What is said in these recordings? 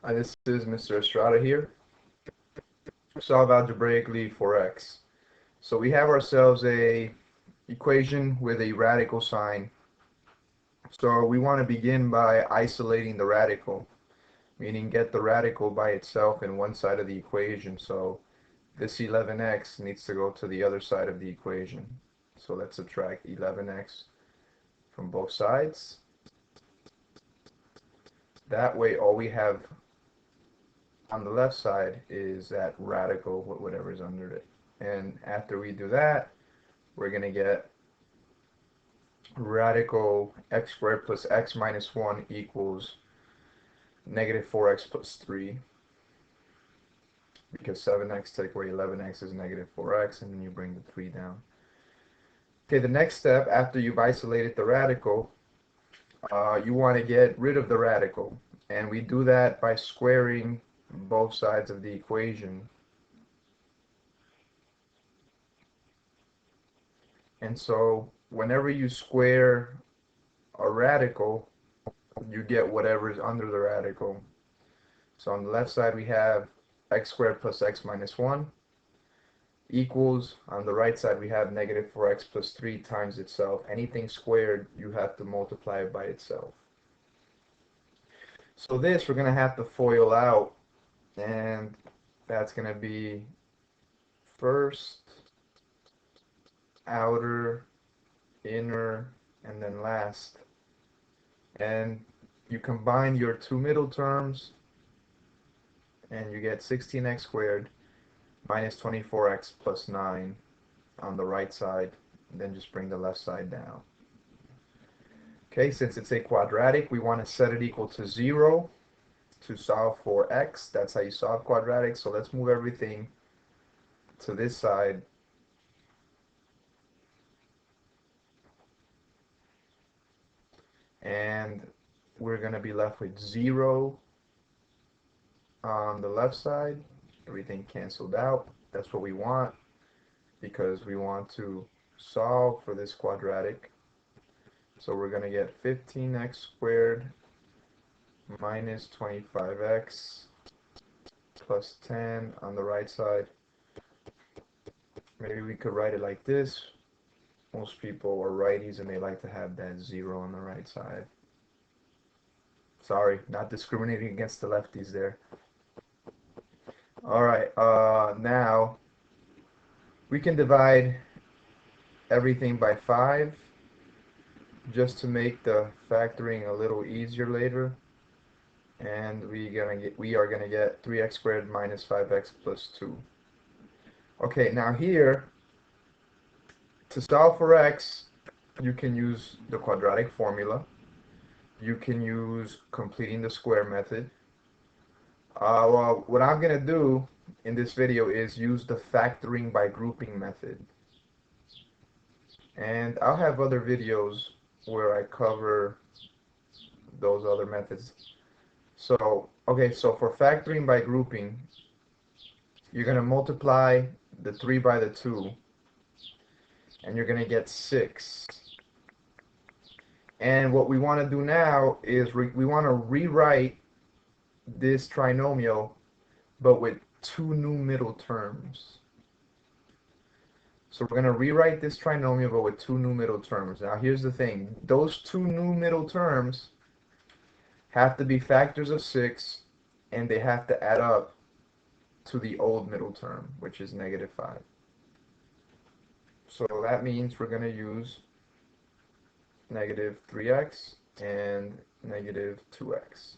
Hi, this is Mr. Estrada here. Solve algebraically for x. So we have ourselves a equation with a radical sign. So we want to begin by isolating the radical, meaning get the radical by itself in one side of the equation. So this 11x needs to go to the other side of the equation. So let's subtract 11x from both sides. That way all we have on the left side is that radical, whatever's under it. And after we do that, we're going to get radical x squared plus x minus 1 equals negative 4x plus 3, because 7x take away 11x is negative 4x, and then you bring the 3 down. Okay, the next step after you've isolated the radical, you want to get rid of the radical, and we do that by squaring both sides of the equation. And so whenever you square a radical, you get whatever is under the radical. So on the left side we have x squared plus x minus 1 equals, on the right side we have negative 4x plus 3 times itself. Anything squared, you have to multiply it by itself. So this we're going to have to FOIL out, and that's going to be first, outer, inner, and then last. And you combine your two middle terms, and you get 16x squared minus 24x plus 9 on the right side, and then just bring the left side down. Okay, since it's a quadratic, we want to set it equal to 0 to solve for x. That's how you solve quadratics. So let's move everything to this side. And we're going to be left with 0 on the left side. Everything canceled out. That's what we want, because we want to solve for this quadratic. So we're going to get 15x squared minus 25x plus 10 on the right side. Maybe we could write it like this. Most people are righties and they like to have that 0 on the right side. Sorry, not discriminating against the lefties there. Alright, now we can divide everything by 5 just to make the factoring a little easier later. And we are gonna get 3x squared minus 5x plus 2. Okay, now here, to solve for x, you can use the quadratic formula. You can use completing the square method. Well, what I'm gonna do in this video is use the factoring by grouping method. And I'll have other videos where I cover those other methods. So, okay, so for factoring by grouping, you're going to multiply the 3 by the 2, and you're going to get 6. And what we want to do now is we want to rewrite this trinomial, but with 2 new middle terms. So we're going to rewrite this trinomial, but with 2 new middle terms. Now here's the thing. Those 2 new middle terms have to be factors of 6, and they have to add up to the old middle term, which is negative 5. So that means we're going to use negative 3x and negative 2x.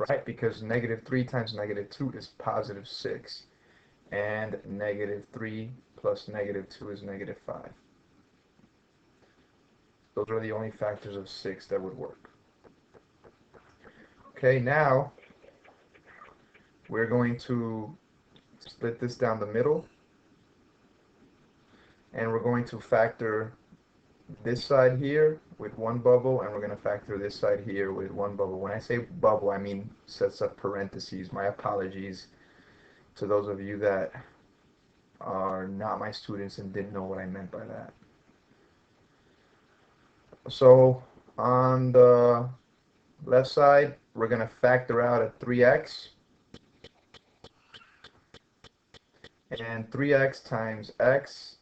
Right? Because negative 3 times negative 2 is positive 6. And negative 3 plus negative 2 is negative 5. Those are the only factors of 6 that would work. Okay, now we're going to split this down the middle, and we're going to factor this side here with 1 bubble, and we're going to factor this side here with 1 bubble. When I say bubble, I mean sets of parentheses. My apologies to those of you that are not my students and didn't know what I meant by that. So on the left side, we're going to factor out a 3x. And 3x times x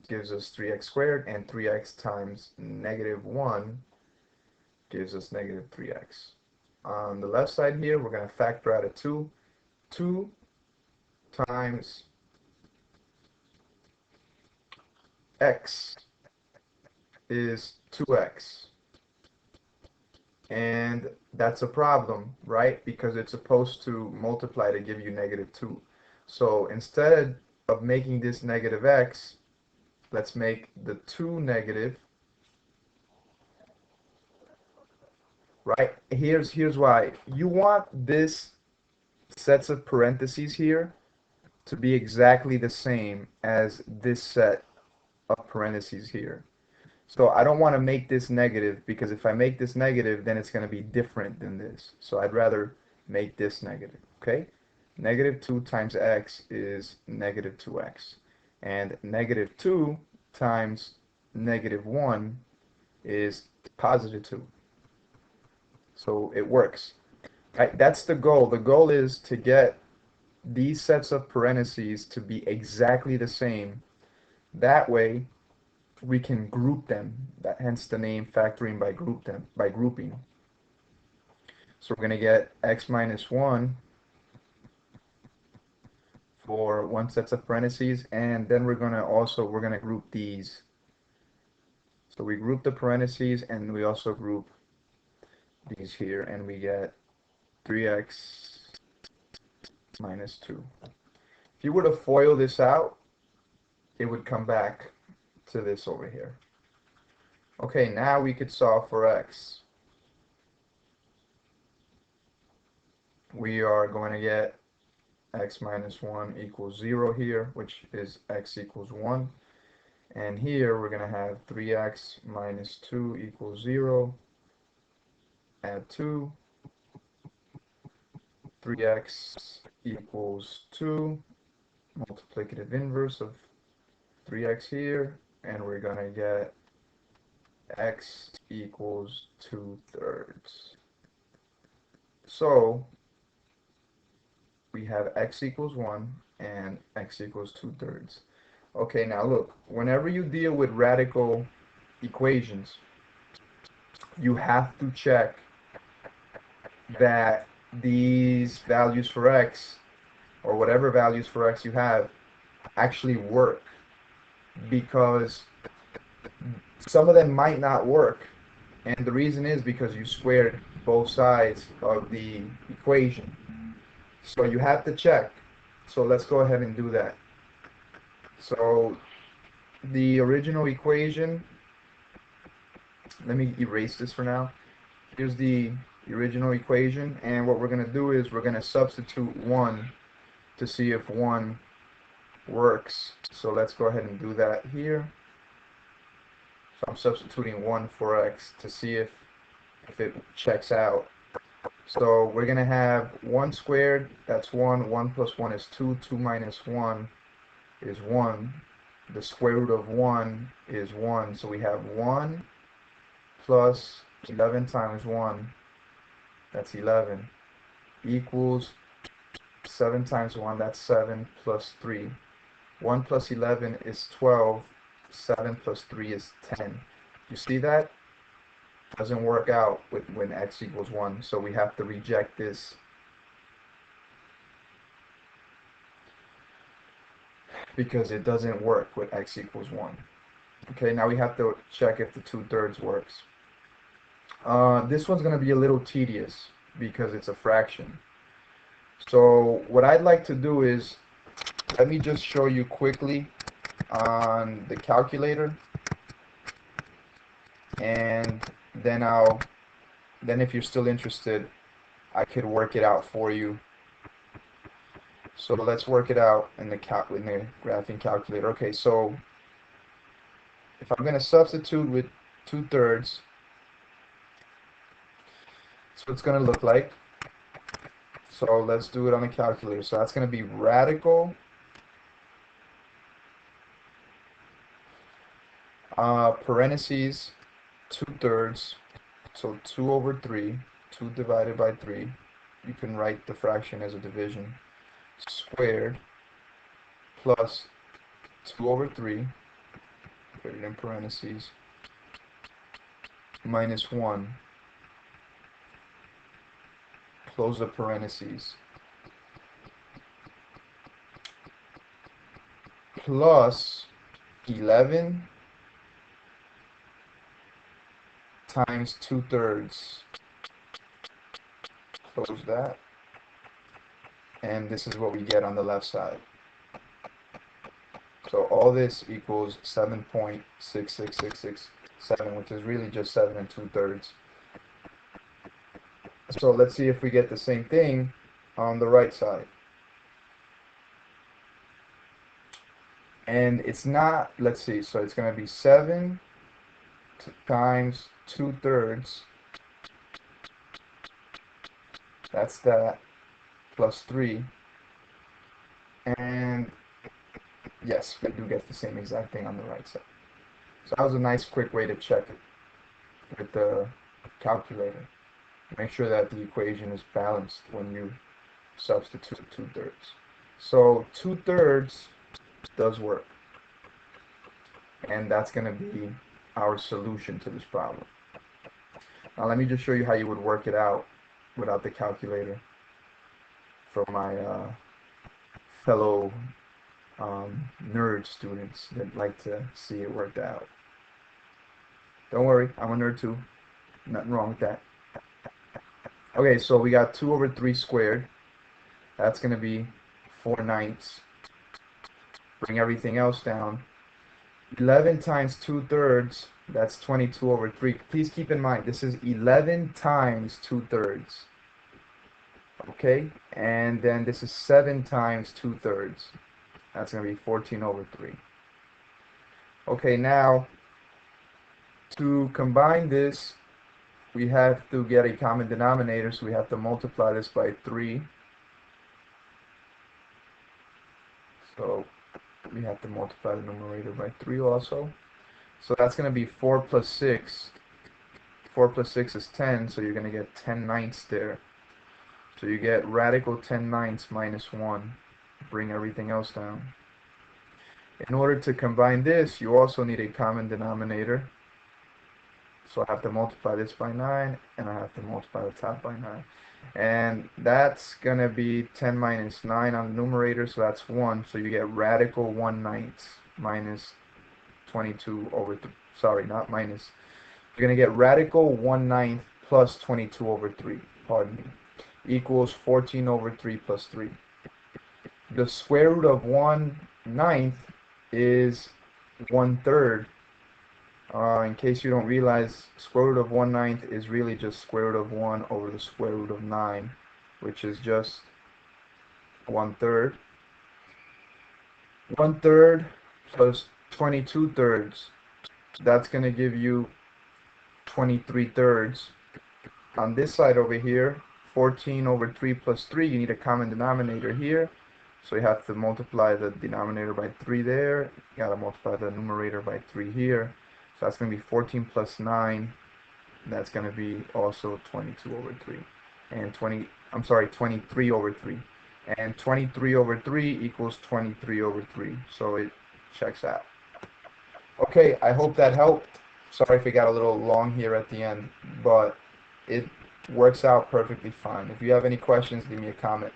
gives us 3x squared, and 3x times -1 gives us -3x. On the left side here, we're going to factor out a 2. 2 times x is 2x. And that's a problem, right? Because it's supposed to multiply to give you -2. So instead of making this -x, let's make the 2 negative, right? Here's why. You want this sets of parentheses here to be exactly the same as this set of parentheses here. So I don't want to make this negative, because if I make this negative, then it's going to be different than this. So I'd rather make this negative, okay? -2 times x is -2x. And -2 times -1 is +2. So it works. Right? That's the goal. The goal is to get these sets of parentheses to be exactly the same. That way we can group them. Hence the name factoring by grouping. So we're going to get x minus 1 for one set of parentheses, and then we're going to group these. So we group the parentheses, and we also group these here, and we get 3x minus 2. If you were to FOIL this out, it would come back to this over here. Okay, now we could solve for x. We are going to get x minus 1 equals 0 here, which is x equals 1. And here we're going to have 3x minus 2 equals 0. Add 2. 3x equals 2. Multiplicative inverse of 3x here. And we're going to get x equals 2/3. So we have x equals 1 and x equals 2/3. Okay, now look, whenever you deal with radical equations, you have to check that these values for x, or whatever values for x you have, actually work, because some of them might not work, and the reason is because you squared both sides of the equation. So you have to check. So let's go ahead and do that. So the original equation, let me erase this for now. Here's the original equation, and what we're going to do is we're going to substitute 1 to see if 1 works. So let's go ahead and do that here. So I'm substituting 1 for x to see if it checks out. So we're going to have 1 squared, that's 1. 1 plus 1 is 2. 2 minus 1 is 1. The square root of 1 is 1. So we have 1 plus 11 times 1, that's 11, equals 7 times 1, that's 7, plus 3. 1 plus 11 is 12. 7 plus 3 is 10. You see that? Doesn't work out when x equals 1, so we have to reject this. Because it doesn't work with x equals 1. Okay, now we have to check if the 2/3 works. This one's going to be a little tedious because it's a fraction. So what I'd like to do is, let me just show you quickly on the calculator, and then if you're still interested, I could work it out for you. So let's work it out in the graphing calculator. Okay, so if I'm going to substitute with 2/3, that's what it's going to look like. So let's do it on the calculator. So that's going to be radical parentheses 2/3 So 2 over 3, 2 divided by 3, you can write the fraction as a division, squared plus 2 over 3, put it in parentheses, minus 1, close the parentheses, plus 11 times 2/3, close that, and this is what we get on the left side. So all this equals 7.66667, which is really just 7 2/3. So let's see if we get the same thing on the right side. And it's not, let's see, so it's going to be 7 times 2/3. That's that, plus 3. And yes, we do get the same exact thing on the right side. So that was a nice quick way to check it with the calculator. Make sure that the equation is balanced when you substitute 2/3. So 2/3 does work. And that's going to be our solution to this problem. Now let me just show you how you would work it out without the calculator for my fellow nerd students that like to see it worked out. Don't worry, I'm a nerd too. Nothing wrong with that. Okay, so we got 2 over 3 squared. That's going to be 4/9. Bring everything else down. 11 times 2/3, that's 22 over 3. Please keep in mind, this is 11 times 2/3. Okay, and then this is 7 times 2/3. That's going to be 14 over 3. Okay, now to combine this, we have to get a common denominator, so we have to multiply this by 3. So we have to multiply the numerator by 3 also. So that's going to be 4 plus 6. 4 plus 6 is 10, so you're going to get 10/9 there. So you get radical 10/9 minus 1. Bring everything else down. In order to combine this, you also need a common denominator. So I have to multiply this by 9, and I have to multiply the top by 9. And that's going to be 10 minus 9 on the numerator, so that's 1. So you get radical 1/9 minus 22 over 3. Sorry, not minus. You're going to get radical 1/9 plus 22 over 3. Pardon me. Equals 14 over 3 plus 3. The square root of 1/9 is 1/3. In case you don't realize, square root of 1/9 is really just square root of 1 over the square root of 9, which is just 1/3. 1/3 plus 22/3, that's going to give you 23/3. On this side over here, 14 over 3 plus 3, you need a common denominator here. So you have to multiply the denominator by 3 there. You got to multiply the numerator by 3 here. So that's going to be 14 plus 9. That's going to be also 22 over 3. And 23 over 3. And 23 over 3 equals 23 over 3. So it checks out. Okay, I hope that helped. Sorry if it got a little long here at the end, but it works out perfectly fine. If you have any questions, leave me a comment.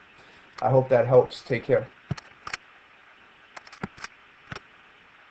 I hope that helps. Take care.